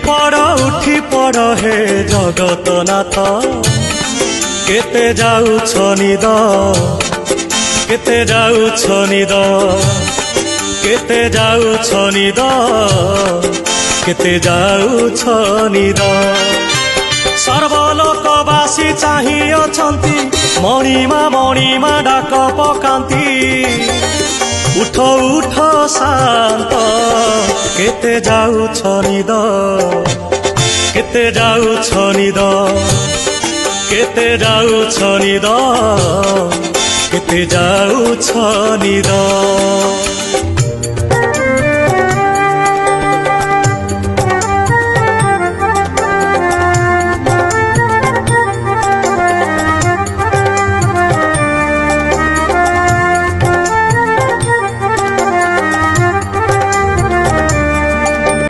उठी पड़ हे जगतनाथ केते जाउछ निद केते जाउछ निद केते जाउछ निद केते जाउछ निद सर्वलोकवासी चाहि अछंती मणिमा डाक पकांती उठ उठ शांत केते जाउछ निद केते जाउछ निद केते जाउछ निद केते जाउछ निद।